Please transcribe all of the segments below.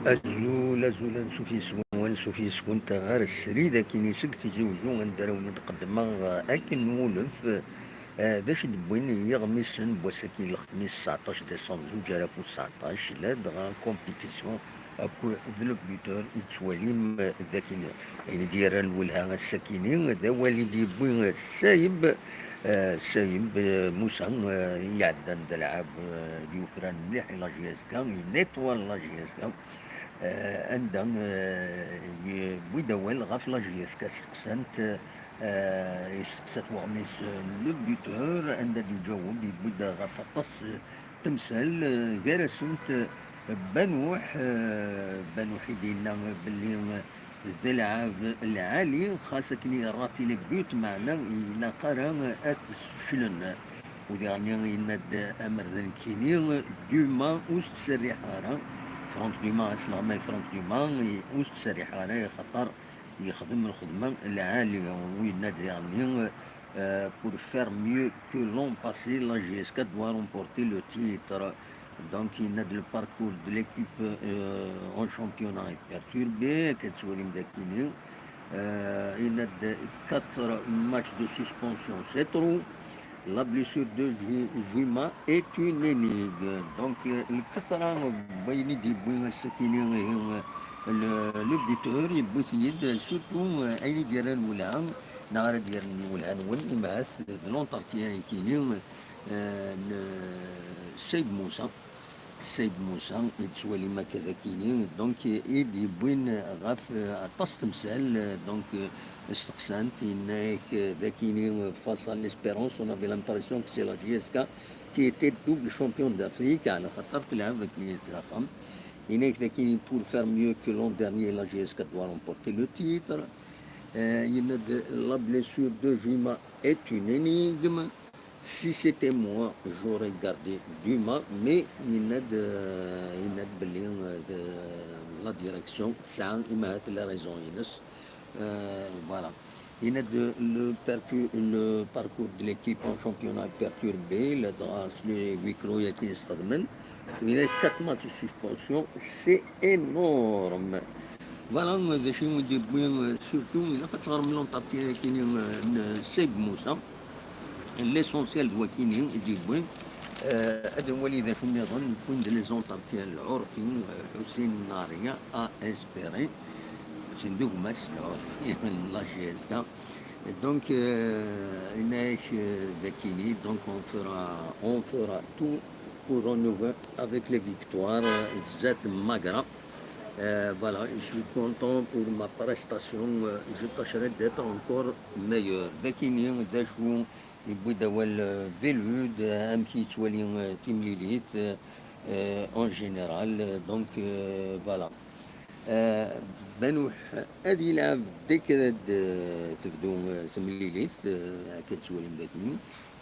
أزول نشوف يسكن نشوف يسكن تا غير السريدة كي يسك تزوجو غندراوني تقدم أكن نولف داش دبوين يغمسن بوسكي الخميس 19 ديسمبر 2019 لا دغا كومبيتيسيون اكو ذلك بيتر يتسواليم ذاكين يعني ديال الولها السكينين ذا والدي بوين سايب سايب موسى يعدن دلعب يوفران مليح لا جياسكا ينيتوال لا جياسكا عندها بويداول غاف لا جياسكا استقسنت استقسات وغميس لو بيتور عندها يجاوب بويدا غاف قص تمثال غير بنوح بنوح يدينا باللي الذلعاب العالي خاصة كني راتي لبيوت معنا إلى قرا أتسفلن ويعني يند أمر ذنكيني دوما أست سريحارا فرونت دوما أسلامي فرونت دوما أست سريحارا خطر يخدم الخدمة العالية ويند يعني pour faire mieux que l'an passé, la GSK doit remporter le titre. Donc, il y a le parcours de l'équipe en championnat est perturbé. Il y a 4 matchs de suspension, c'est trop. La blessure de Juma est une énigme. Donc, le Qatara, le buteur, il boutique surtout Aïli Diran Moulan, Nara Diran Moulan, Winimath, l'entretien qui est Seyd Moussa. السيد موسى يتسوالي ما كذا كيني دونك يدي بوين غاف عطاس تمثال دونك استقسانت انك ذاكيني فاصل ليسبيرونس اون افي لامبرسيون كو سي لا جي اس كا كي ايتي دوبل شامبيون دافريك على خاطر تلعب avec التراخم انك ذاكيني بور فير ميو كو لون ديرني لا جي اس كا دوا رومبورتي لو تيتر لا بليسور دو جوما est une énigme. Si c'était moi, j'aurais gardé Dumas, mais il y a de la direction, ça, il m'a la raison, Inès. Voilà. Il y a le parcours de l'équipe en championnat perturbé, le micro qui est il y a 4 matchs de suspension, c'est énorme. Voilà, je suis surtout, il a fait ça dans l'entretien qui est Seb Moussa. L'essentiel هو كاين يجي بوين هذا هو اللي اذا كنا نظن يكون دي لي زونتارتيان العرفي حسين الناريه اسبيري حسين دوغماس العرفي من لا جي اس كا دونك هناك ذاكيني دونك اون فورا تو pour renouveler avec les victoires ذات المقرة. Voilà, je suis content pour ma prestation. Je tâcherai d'être encore meilleur. Dès qu'il y a des jours, يبدا هو الفيلود امكي تولي تيم ليليت اون جينيرال دونك فوالا بنوح هادي يلعب ديك تبدو تيم ليليت كتولي مداكني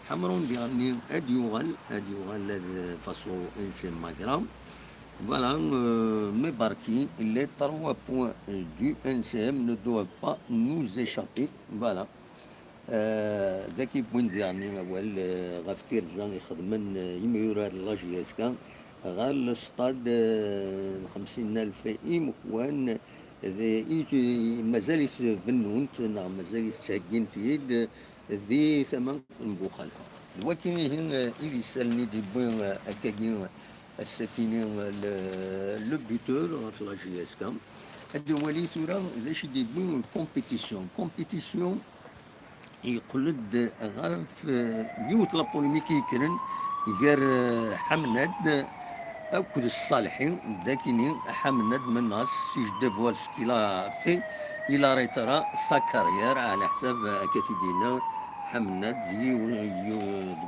حمرون بيغني هاد يوغال فاسو انسان ماغرام Voilà, mes barquis, les 3 points du NCM ne doivent pas nous échapper. Voilà. ذاكي بوين يعني اول غفتير زان يخدمن يميورار لا جي اس كان غير الاستاد 50,000 إخوان مازال يتفنون مازال يتساقين تيد ذي ثمن مخالفة ولكن هنا إذا سالني دي بوين أكاكين السكينين لو بيتور في لا جي اس كان هادو ولي ثورا ذاش دي بوين كومبيتيسيون يقلد غاف يوت لا بوليميك يكرن غير حمد أكل الصالحين داكيني حمد من ناس في جدب سكيلا في إلى ريترا سا كارير على حساب كاتيدينا حمد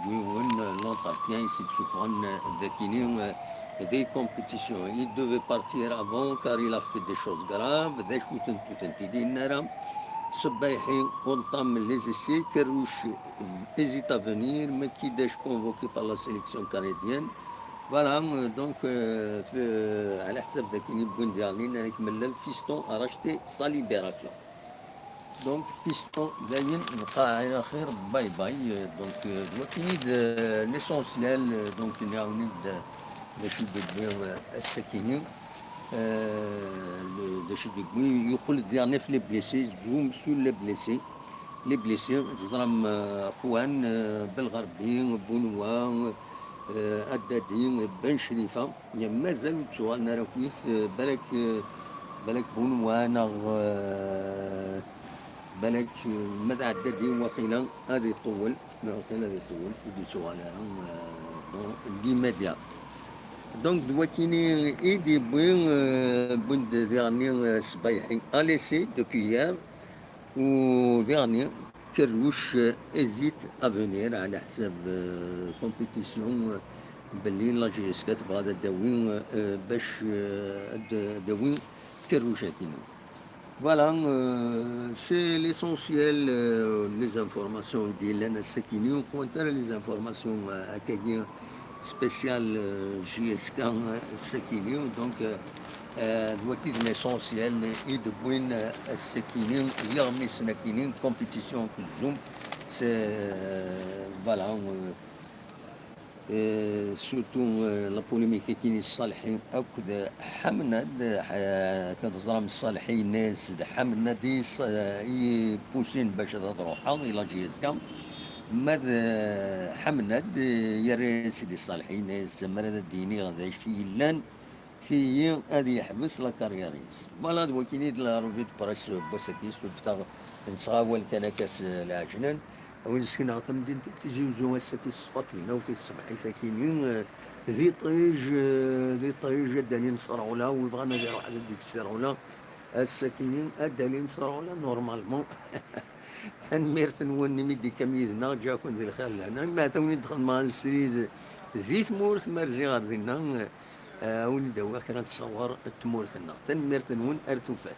يوون لونتارتيان يسيد شوفون داكيني des compétitions. Il devait partir avant car il a fait des choses graves. Des choses tout Sabaihi entame les essais. Kerouche hésite à venir, mais qui est convoqué par la sélection canadienne. Voilà, donc, à l'hsab d'Akini Bundialin, avec Mellel, Fiston a racheté sa libération. Donc, Fiston, Dayin, bye bye. Donc, l'essentiel, donc, il y a de Sakini. باش يقول dernier les blessés zoom sur les blessés les blessés تزرم اخوان بالغربي بونوا عدادين بن شريفه مازالوا تسوال نرى كويس بالك بالك بونوا نغ بالك ماذا عدادين وخيلا هذه يطول وخيلا هذه يطول ودي سؤالها l'immédiat. Donc, Douakini et des bons derniers Sbaïhi a laissé depuis hier ou dernier Kerouche hésite à venir à la compétition بالليل لا جي اس كتبغى هذا الدواوين باش دواوين كروشه كينو فوالا سي ليسونسيال لي زانفورماسيون ديالنا الساكنين كونتر لي زانفورماسيون هكاكين spécial JSK السكينين دونك الوكيل ليسونسيال اي دو بوين السكينين يغمي السناكينين كومبيتيسيون كزوم سي فوالا سورتو لا بوليميك كاين الصالحين اكد حمند كتظلم الصالحين ناس حمند يبوسين باش تروحها الى JSK ماذا حمد يا سيدي الصالحين استمر هذا الديني هذا الشيء لان في هذه يحبس لا كاريريس فوالا دوا كاين لا روفيت براس بوسكيس وفتاغ نتغاول كان كاس العجلان وين سكينا غتمدين تزوزو السكيس صفاتينا وكيصبحي ساكنين ذي طيج داني نصرعولا ويبغانا يروح على ديك السرعولا الساكنين داني نصرعولا نورمالمون تنميرت نوني ميدي كميدنا جاكون ذي الخير لهنا ما توني دخل مع السريد ذي ثمورث مرزي غير ذينا وني دوا كرا نتصور التمورثنا تنميرت نون ارتوفات